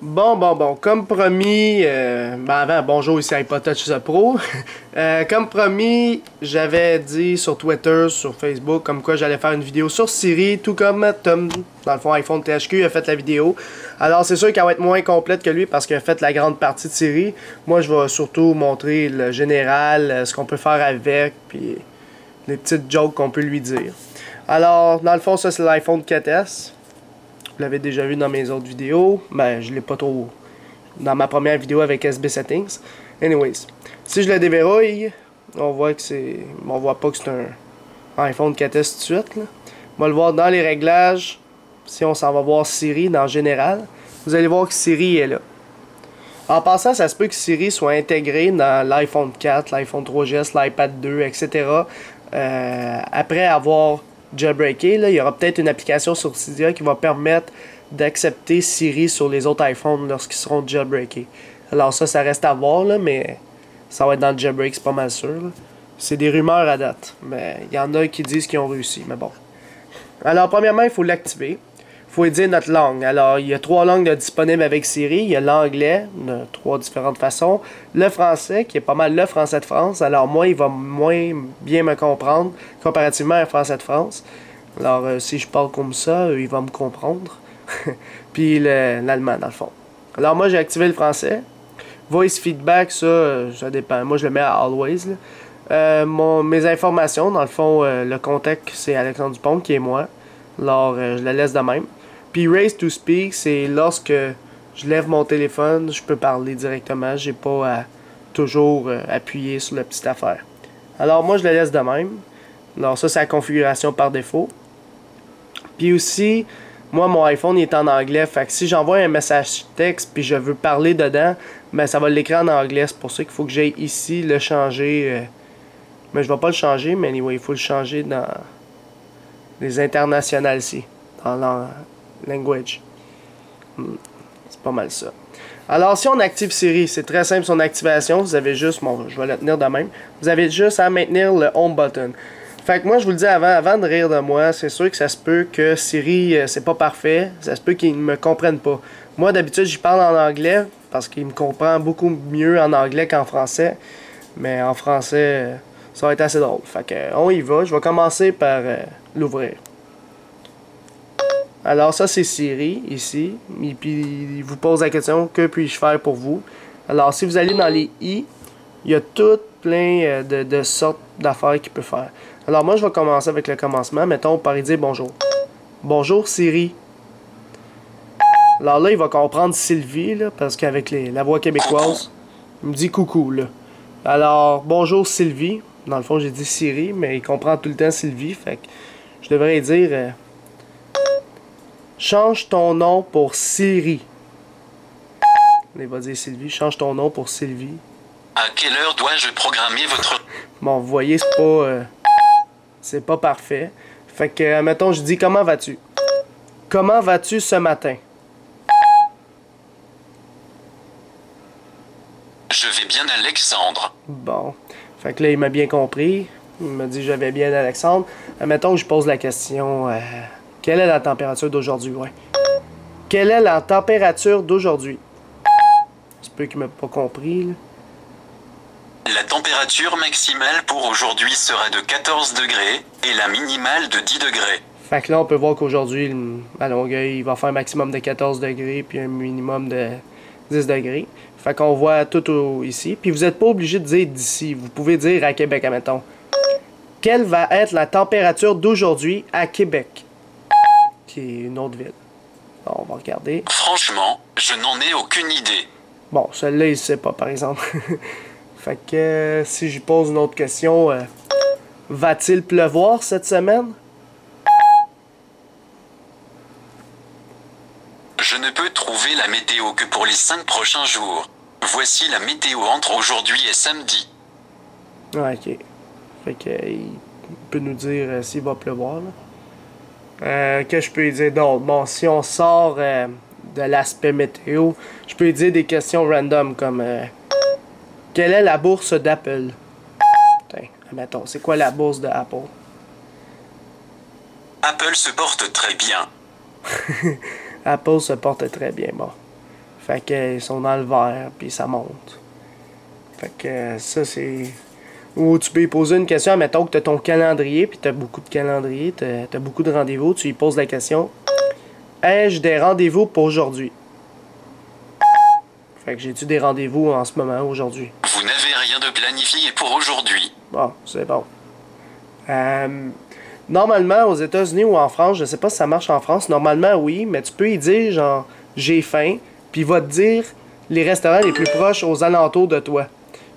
Bon, comme promis, avant, bonjour, ici iPodTouch The Pro. Comme promis, j'avais dit sur Twitter, sur Facebook, comme quoi j'allais faire une vidéo sur Siri, tout comme Tom, dans le fond, iPhone THQ, a fait la vidéo. Alors, c'est sûr qu'elle va être moins complète que lui parce qu'il a fait la grande partie de Siri. Moi, je vais surtout montrer le général, ce qu'on peut faire avec, puis les petites jokes qu'on peut lui dire. Alors, dans le fond, ça, c'est l'iPhone 4S. Vous l'avez déjà vu dans mes autres vidéos. Ben, je l'ai pas trop dans ma première vidéo avec SB Settings. Anyways, si je le déverrouille, on voit que c'est... On voit pas que c'est un iPhone 4S tout de suite, là. On va le voir dans les réglages. Si on s'en va voir Siri dans général, vous allez voir que Siri est là. En passant, ça se peut que Siri soit intégré dans l'iPhone 4, l'iPhone 3GS, l'iPad 2, etc. Après avoir jailbreaké, là, il y aura peut-être une application sur Cydia qui va permettre d'accepter Siri sur les autres iPhones lorsqu'ils seront jailbreakés. Alors ça reste à voir, là, mais ça va être dans le jailbreak, c'est pas mal sûr. C'est des rumeurs à date, mais il y en a qui disent qu'ils ont réussi, mais bon. Alors premièrement, il faut l'activer. Il faut dire notre langue. Alors, il y a 3 langues disponibles avec Siri. Il y a l'anglais, de 3 différentes façons. Le français, qui est pas mal le français de France. Alors, moi, il va moins bien me comprendre comparativement à un français de France. Alors, si je parle comme ça, il va me comprendre. Puis l'allemand, dans le fond. Alors, moi, j'ai activé le français. Voice feedback, ça dépend. Moi, je le mets à always. Mes informations, dans le fond, le contact, c'est Alexandre Dupont, qui est moi. Alors, je le laisse de même. Puis Raise to Speak, c'est lorsque je lève mon téléphone, je peux parler directement. J'ai pas à toujours appuyer sur la petite affaire. Alors moi, je le laisse de même. Alors ça, c'est la configuration par défaut. Puis aussi, moi, mon iPhone il est en anglais. Fait que si j'envoie un message texte puis je veux parler dedans, ben ça va l'écrire en anglais. C'est pour ça qu'il faut que j'aille ici le changer. Mais je vais pas le changer, mais anyway, il faut le changer dans les internationales ici. Dans language. C'est pas mal ça. Alors, si on active Siri, c'est très simple son activation. Vous avez juste, bon, je vais le tenir de même. Vous avez juste à maintenir le Home button. Fait que moi, je vous le dis avant de rire de moi, c'est sûr que ça se peut que Siri, c'est pas parfait. Ça se peut qu'il ne me comprenne pas. Moi, d'habitude, j'y parle en anglais parce qu'il me comprend beaucoup mieux en anglais qu'en français. Mais en français, ça va être assez drôle. Fait que, on y va. Je vais commencer par l'ouvrir. Alors ça c'est Siri ici, et puis il vous pose la question que puis-je faire pour vous. Alors si vous allez dans les i, il y a tout plein de sortes d'affaires qu'il peut faire. Alors moi je vais commencer avec le commencement, mettons par y dire bonjour. Bonjour Siri. Alors là il va comprendre Sylvie là, parce qu'avec la voix québécoise, il me dit coucou là. Alors bonjour Sylvie, dans le fond j'ai dit Siri, mais il comprend tout le temps Sylvie, fait que je devrais dire change ton nom pour Siri. Il va dire Sylvie. Change ton nom pour Sylvie. À quelle heure dois-je programmer votre... Bon, vous voyez, c'est pas parfait. Fait que, mettons, je dis comment vas-tu? Comment vas-tu ce matin? Je vais bien, Alexandre. Bon. Fait que là, il m'a bien compris. Il m'a dit je vais bien, Alexandre. Mettons que je pose la question... quelle est la température d'aujourd'hui? Ouais. Quelle est la température d'aujourd'hui? C'est peu qu'il m'a pas compris, là. La température maximale pour aujourd'hui sera de 14 degrés et la minimale de 10 degrés. Fait que là, on peut voir qu'aujourd'hui, à Longueuil, il va faire un maximum de 14 degrés puis un minimum de 10 degrés. Fait qu'on voit tout ici. Puis vous n'êtes pas obligé de dire d'ici. Vous pouvez dire à Québec, admettons. Quelle va être la température d'aujourd'hui à Québec? Qui est une autre ville. Bon, on va regarder. Franchement, je n'en ai aucune idée. Bon, celle-là, il ne sait pas, par exemple. Fait que si je pose une autre question, va-t-il pleuvoir cette semaine? Je ne peux trouver la météo que pour les 5 prochains jours. Voici la météo entre aujourd'hui et samedi. Ah, ok. Fait que il peut nous dire s'il va pleuvoir, là. Que je peux lui dire d'autre? Bon, si on sort de l'aspect météo, je peux lui dire des questions random comme quelle est la bourse d'Apple? Tiens, admettons, c'est quoi la bourse d'Apple? Apple se porte très bien. Apple se porte très bien, bon. Fait que ils sont dans le vert, puis ça monte. Fait que ça, c'est... Ou tu peux lui poser une question, mettons que tu as ton calendrier, puis tu as beaucoup de calendrier, tu as beaucoup de rendez-vous, tu lui poses la question: ai-je des rendez-vous pour aujourd'hui? Fait que j'ai-tu des rendez-vous en ce moment, aujourd'hui? Vous n'avez rien de planifié pour aujourd'hui. Bon, c'est bon. Normalement, aux États-Unis ou en France, je sais pas si ça marche en France, normalement oui, mais tu peux y dire genre j'ai faim, puis il va te dire les restaurants les plus proches aux alentours de toi.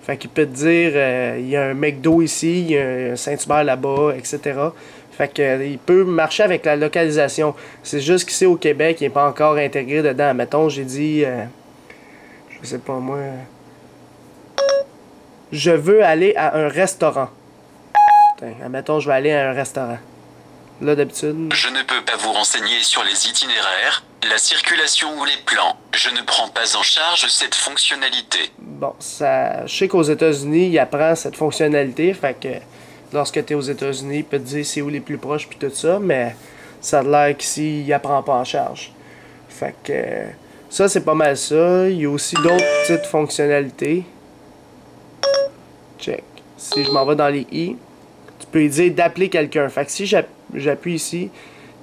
Fait qu'il peut te dire il y a un McDo ici, il y a un Saint-Hubert là-bas, etc. Fait que il peut marcher avec la localisation. C'est juste qu'ici au Québec, il n'est pas encore intégré dedans. Mettons, j'ai dit je sais pas moi, je veux aller à un restaurant. Admettons, je vais aller à un restaurant. Là, d'habitude... Je ne peux pas vous renseigner sur les itinéraires, la circulation ou les plans. Je ne prends pas en charge cette fonctionnalité. Bon, ça, je sais qu'aux États-Unis, il apprend cette fonctionnalité. Fait que lorsque tu es aux États-Unis, il peut te dire c'est où les plus proches puis tout ça, mais ça a l'air qu'ici, il apprend pas en charge. Fait que ça, c'est pas mal ça. Il y a aussi d'autres petites fonctionnalités. Check. Si je m'en vais dans les i, tu peux lui dire d'appeler quelqu'un. Fait que si j'appuie ici,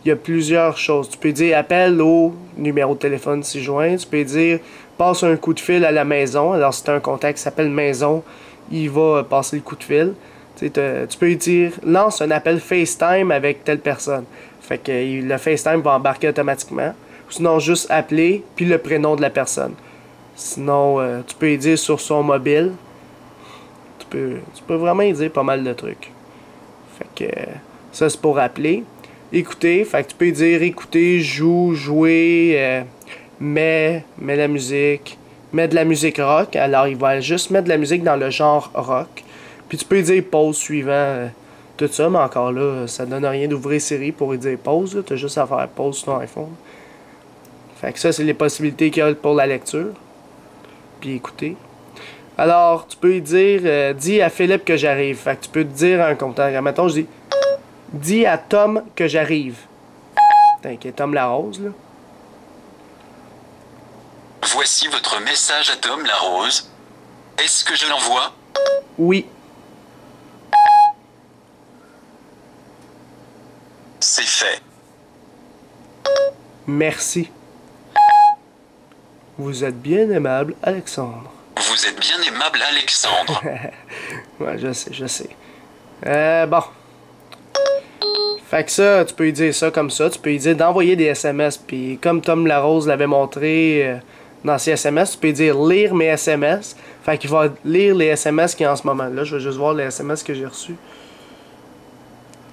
il y a plusieurs choses. Tu peux dire appelle au numéro de téléphone si joint. Tu peux dire passe un coup de fil à la maison. Alors si tu as un contact qui s'appelle maison, il va passer le coup de fil. Tu peux lui dire lance un appel FaceTime avec telle personne. Fait que le FaceTime va embarquer automatiquement. Sinon juste appeler puis le prénom de la personne. Sinon tu peux lui dire sur son mobile. Tu peux vraiment lui dire pas mal de trucs. Fait que ça c'est pour appeler. Écouter, fait que tu peux dire écouter, joue, jouer, mets la musique, mets de la musique rock. Alors il va juste mettre de la musique dans le genre rock. Puis tu peux dire pause suivant tout ça, mais encore là, ça donne rien d'ouvrir Siri pour lui dire pause. Tu as juste à faire pause sur ton iPhone. Fait que ça c'est les possibilités qu'il y a pour la lecture. Puis écouter. Alors, tu peux lui dire, dis à Philippe que j'arrive. Fait que tu peux te dire un contact. Mettons, je dis à Tom que j'arrive. T'inquiète, Tom Larose, là. Voici votre message à Tom Larose. Est-ce que je l'envoie? Oui. C'est fait. Merci. Vous êtes bien aimable, Alexandre. Vous êtes bien aimable, Alexandre. Ouais, je sais. Bon. Fait que ça, tu peux lui dire ça comme ça. Tu peux lui dire d'envoyer des SMS. Puis comme Tom Larose l'avait montré dans ses SMS, tu peux lui dire lire mes SMS. Fait qu'il va lire les SMS qu'il y a en ce moment. Là, je vais juste voir les SMS que j'ai reçus.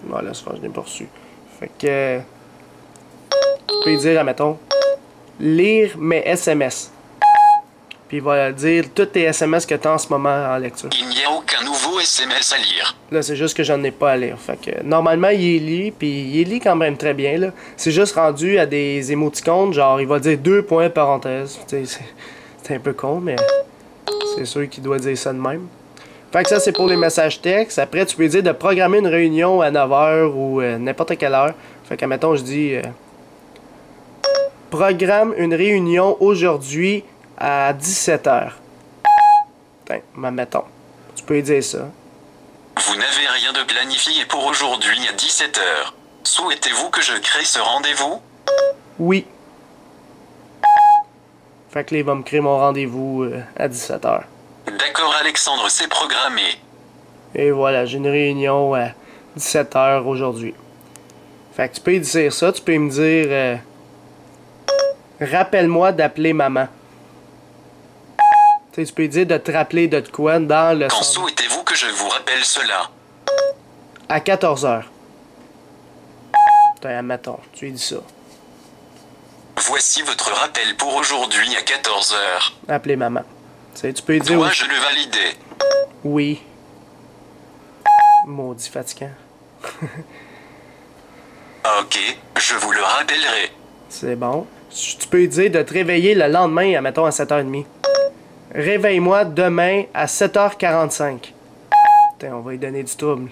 Voilà, je n'ai pas reçu. Fait que tu peux lui dire, admettons, lire mes SMS. Puis il va dire tous tes SMS que tu as en ce moment en lecture. Il n'y a aucun nouveau SMS à lire. Là, c'est juste que j'en ai pas à lire. Fait que normalement, il lit, puis il lit quand même très bien, là. C'est juste rendu à des émoticônes, genre, il va dire 2 points parenthèse. C'est un peu con, mais c'est sûr qu'il doit dire ça de même. Fait que ça, c'est pour les messages textes. Après, tu peux dire de programmer une réunion à 9h ou n'importe quelle heure. Fait que, mettons, je dis programme une réunion aujourd'hui à 17h. Mettons. Tu peux lui dire ça. Vous n'avez rien de planifié pour aujourd'hui à 17h. Souhaitez-vous que je crée ce rendez-vous? Oui. Fait que là, il va me créer mon rendez-vous à 17h. D'accord, Alexandre, c'est programmé. Et voilà, j'ai une réunion à 17h aujourd'hui. Fait que tu peux lui dire ça. Tu peux me dire rappelle-moi d'appeler maman. Tu peux dire de te rappeler de quoi dans le... Quand souhaitez-vous que je vous rappelle cela? À 14h. Admettons, tu lui dis ça. Voici votre rappel pour aujourd'hui à 14h. Appeler maman. Tu peux lui dire... Dois-je le valider? Oui. Maudit fatigant. Ok, je vous le rappellerai. C'est bon. Tu peux lui dire de te réveiller le lendemain, admettons, à 7h30. Réveille-moi demain à 7h45. On va lui donner du trouble.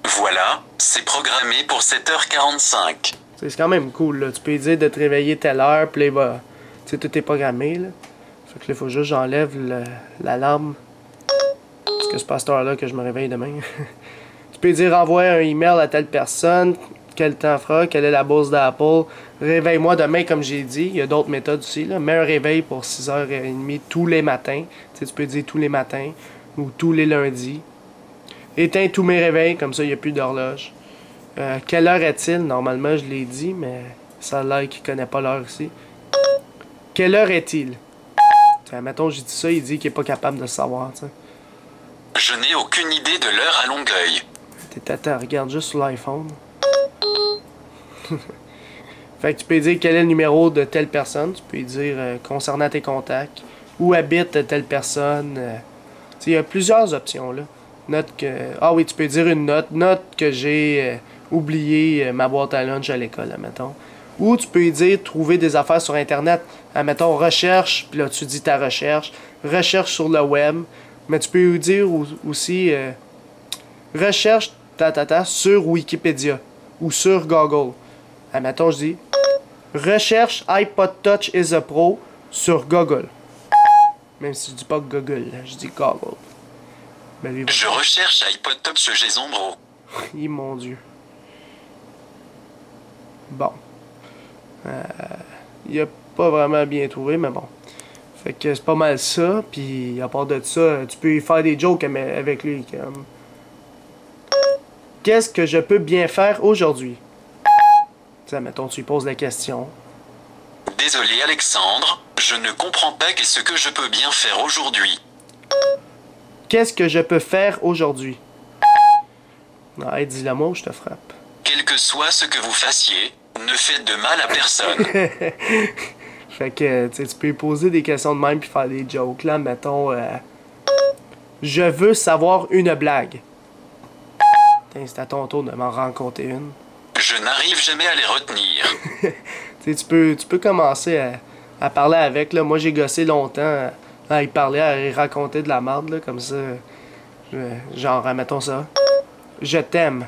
Voilà, c'est programmé pour 7h45. C'est quand même cool, là. Tu peux lui dire de te réveiller telle heure, puis là, Tu sais, tout est programmé, là. Fait que là, il faut juste que j'enlève l'alarme. Parce que c'est pas à cette heure-là que je me réveille demain. Tu peux dire envoyer un email à telle personne, quel temps fera, quelle est la bourse d'Apple. Réveille-moi demain, comme j'ai dit. Il y a d'autres méthodes aussi, là. Mets un réveil pour 6h30 tous les matins. Tu sais, tu peux dire tous les matins ou tous les lundis. Éteins tous mes réveils, comme ça, il n'y a plus d'horloge. Quelle heure est-il? Normalement, je l'ai dit, mais ça a l'air qu'il connaît pas l'heure ici. Quelle heure est-il? Mettons, j'ai dit ça, il dit qu'il est pas capable de le savoir, t'sais. Je n'ai aucune idée de l'heure à Longueuil. Attends, regarde juste sur l'iPhone. Fait que tu peux dire quel est le numéro de telle personne. Tu peux dire concernant tes contacts. Où habite telle personne. Il y a plusieurs options là. Note que. Ah oui, tu peux dire une note. Note que j'ai oublié ma boîte à lunch à l'école, admettons. Ou tu peux dire trouver des affaires sur Internet. Admettons, recherche, puis là tu dis ta recherche. Recherche sur le web. Mais tu peux dire aussi recherche sur Wikipédia ou sur Google. Admettons, je dis recherche iPod Touch is a Pro sur Google. Même si je dis pas Google, je dis Google. Ben, je recherche iPod Touch chez Zombro. Mon Dieu. Bon. Il a pas vraiment bien trouvé, mais bon. Fait que c'est pas mal ça. Puis à part de ça, tu peux y faire des jokes avec lui. Comme... Qu'est-ce que je peux bien faire aujourd'hui? T'sais, mettons, tu lui poses la question. Désolé Alexandre, je ne comprends pas qu'est-ce que je peux bien faire aujourd'hui. Qu'est-ce que je peux faire aujourd'hui? Arrête, dis-le moi ou je te frappe. Quel que soit ce que vous fassiez, ne faites de mal à personne. Fait que tu peux lui poser des questions de même puis faire des jokes. Là, mettons, je veux savoir une blague. C'est à ton tour de m'en raconter une. Je n'arrive jamais à les retenir. Tu peux commencer à parler avec. Là. Moi, j'ai gossé longtemps à y parler, à y raconter de la merde, là, comme ça. Genre, mettons ça. Je t'aime.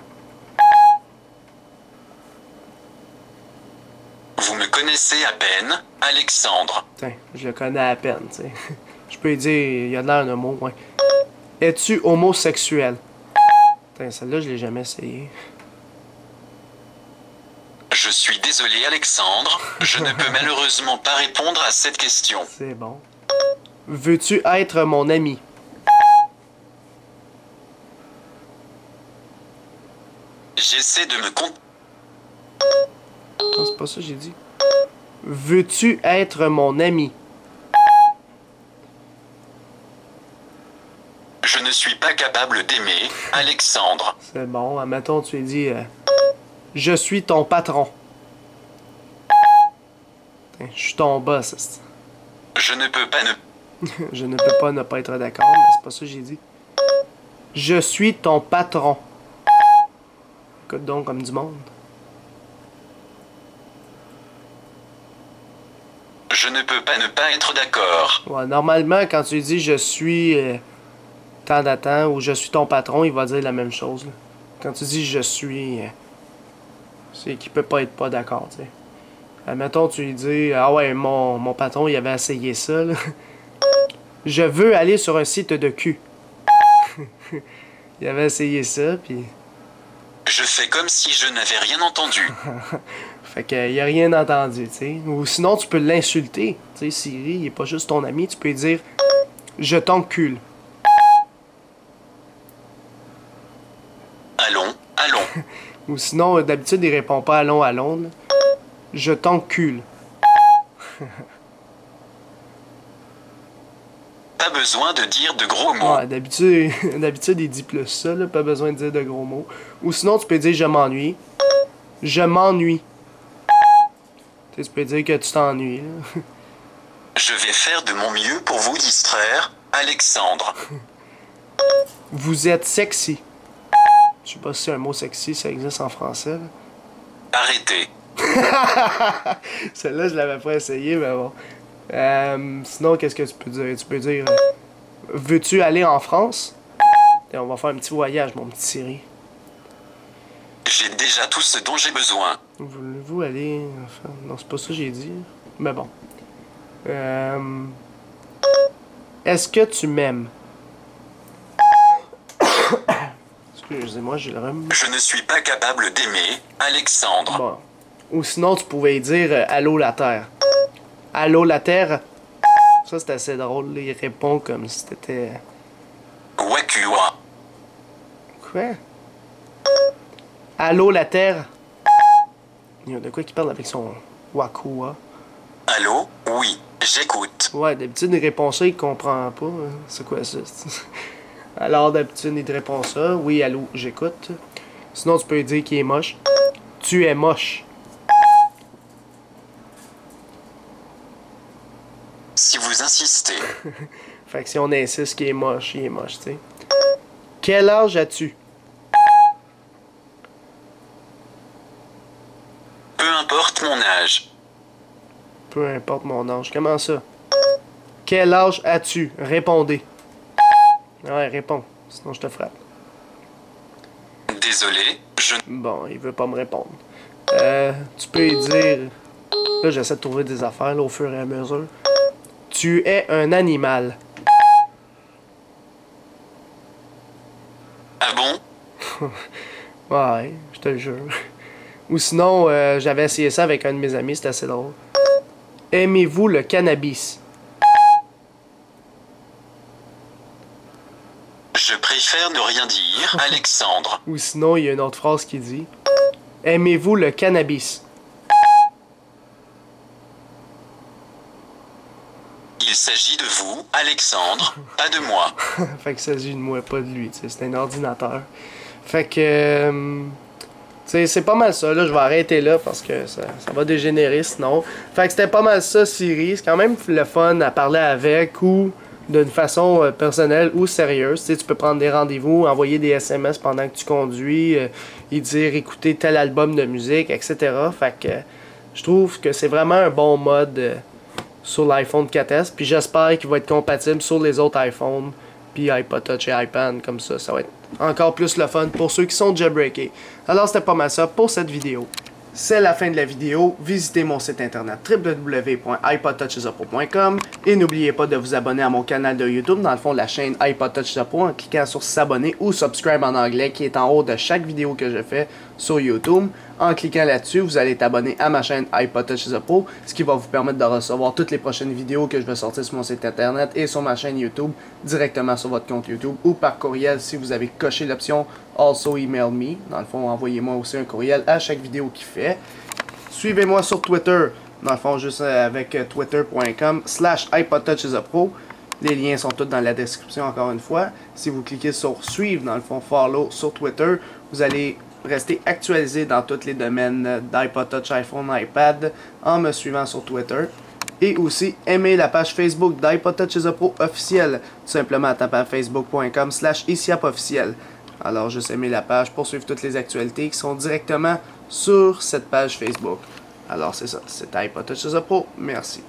Vous me connaissez à peine, Alexandre. Tiens, je le connais à peine, tu sais. Je peux lui dire, il y a de l'air d'un mot, ouais. Es-tu homosexuel? Tiens, celle-là, je l'ai jamais essayé. Je suis désolé Alexandre, je ne peux malheureusement pas répondre à cette question. C'est bon. Veux-tu être mon ami? J'essaie de me Non, c'est pas ça que j'ai dit. Veux-tu être mon ami? Je ne suis pas capable d'aimer, Alexandre. C'est bon. Admettons, tu lui dis je suis ton patron. Je suis ton boss. Je ne peux pas ne... Je ne peux pas ne pas être d'accord, mais c'est pas ça que j'ai dit. Je suis ton patron. Écoute donc comme du monde. Je ne peux pas ne pas être d'accord. Ouais, normalement, quand tu dis je suis tant d'attente ou je suis ton patron, il va dire la même chose. Là. Quand tu dis je suis, c'est qu'il peut pas être pas d'accord, tu sais. Admettons, tu lui dis ah ouais, mon patron, il avait essayé ça, là. Je veux aller sur un site de cul. Il avait essayé ça, puis... Je fais comme si je n'avais rien entendu. Fait qu'il a rien entendu, tu sais. Ou sinon, tu peux l'insulter. Tu sais, Siri, il est pas juste ton ami, tu peux lui dire « Je t'encule ». Allons, allons. Ou sinon, d'habitude, il répond pas « Allons, allons ». Là. « Je t'encule ». Pas besoin de dire de gros mots. Ouais, d'habitude, il dit plus ça, là, pas besoin de dire de gros mots. Ou sinon, tu peux dire « Je m'ennuie ». « Je m'ennuie ». Tu peux dire que tu t'ennuies. Je vais faire de mon mieux pour vous distraire, Alexandre. Vous êtes sexy. Je sais pas si un mot sexy, ça existe en français. Là. Arrêtez. Celle-là, je l'avais pas essayé, mais bon. Sinon, qu'est-ce que tu peux dire? Tu peux dire veux-tu aller en France? Et on va faire un petit voyage, mon petit Siri. J'ai déjà tout ce dont j'ai besoin. Voulez-vous aller... Enfin, non, c'est pas ça que j'ai dit. Mais bon. Est-ce que tu m'aimes? Excusez-moi, j'ai le rhume. Je ne suis pas capable d'aimer, Alexandre. Bon. Ou sinon, tu pouvais dire allô la Terre. Allô la Terre? Ça, c'est assez drôle. Il répond comme si c'était. Wakua. Quoi? Allô la Terre? Il y a de quoi qui parle avec son Wakua? Allô? Oui, j'écoute. Ouais, d'habitude, il répond ça, il comprend pas. C'est quoi ça? Alors, d'habitude, il te répond ça. Oui, allô, j'écoute. Sinon, tu peux lui dire qu'il est moche. Tu es moche. Si vous insistez. Fait que si on insiste qu'il est moche, il est moche, tu sais. Quel âge as-tu? Peu importe mon âge. Peu importe mon âge. Comment ça? Quel âge as-tu? Répondez. Ouais, réponds. Sinon, je te frappe. Désolé, je... Bon, il veut pas me répondre. Tu peux lui dire... Là, j'essaie de trouver des affaires là, au fur et à mesure. Tu es un animal. Ah bon? Ouais, je te le jure. Ou sinon, j'avais essayé ça avec un de mes amis, c'était assez drôle. Aimez-vous le cannabis? Je préfère ne rien dire, Alexandre. Ou sinon, il y a une autre phrase qui dit aimez-vous le cannabis? Il s'agit de vous, Alexandre, pas de moi. Fait qu'il s'agit de moi, pas de lui, tu sais, c'est un ordinateur. Fait que... tu sais, c'est pas mal ça, là, je vais arrêter là parce que ça va dégénérer sinon. Fait que c'était pas mal ça, Siri. C'est quand même le fun à parler avec ou d'une façon personnelle ou sérieuse. Tu sais, tu peux prendre des rendez-vous, envoyer des SMS pendant que tu conduis, et dire écouter tel album de musique, etc. Fait que je trouve que c'est vraiment un bon mode sur l'iPhone 4S. Puis j'espère qu'il va être compatible sur les autres iPhones, puis iPod Touch et iPad. Comme ça, ça va être encore plus le fun pour ceux qui sont jailbreakés. Alors c'était pas mal ça pour cette vidéo. C'est la fin de la vidéo. Visitez mon site internet www.ipodtouchthepro.com et n'oubliez pas de vous abonner à mon canal de YouTube, dans le fond de la chaîne iPod Touch the Pro, en cliquant sur s'abonner ou subscribe en anglais qui est en haut de chaque vidéo que je fais sur YouTube. En cliquant là-dessus, vous allez être abonné à ma chaîne iPod Touch the Pro, ce qui va vous permettre de recevoir toutes les prochaines vidéos que je vais sortir sur mon site internet et sur ma chaîne YouTube directement sur votre compte YouTube ou par courriel si vous avez coché l'option Also Email Me. Dans le fond, envoyez-moi aussi un courriel à chaque vidéo qu'il fait. Suivez-moi sur Twitter, dans le fond, juste avec twitter.com/iPodTouchThePro. Les liens sont tous dans la description, encore une fois. Si vous cliquez sur suivre, dans le fond, follow sur Twitter, vous allez rester actualisé dans tous les domaines d'iPod Touch, iPhone, iPad en me suivant sur Twitter. Et aussi, aimez la page Facebook d'iPod Touch the Pro officielle, tout simplement à taper à facebook.com/isiapofficiel. Alors, juste aimez la page pour suivre toutes les actualités qui sont directement sur cette page Facebook. Alors, c'est ça, c'était iPod Touch the Pro. Merci.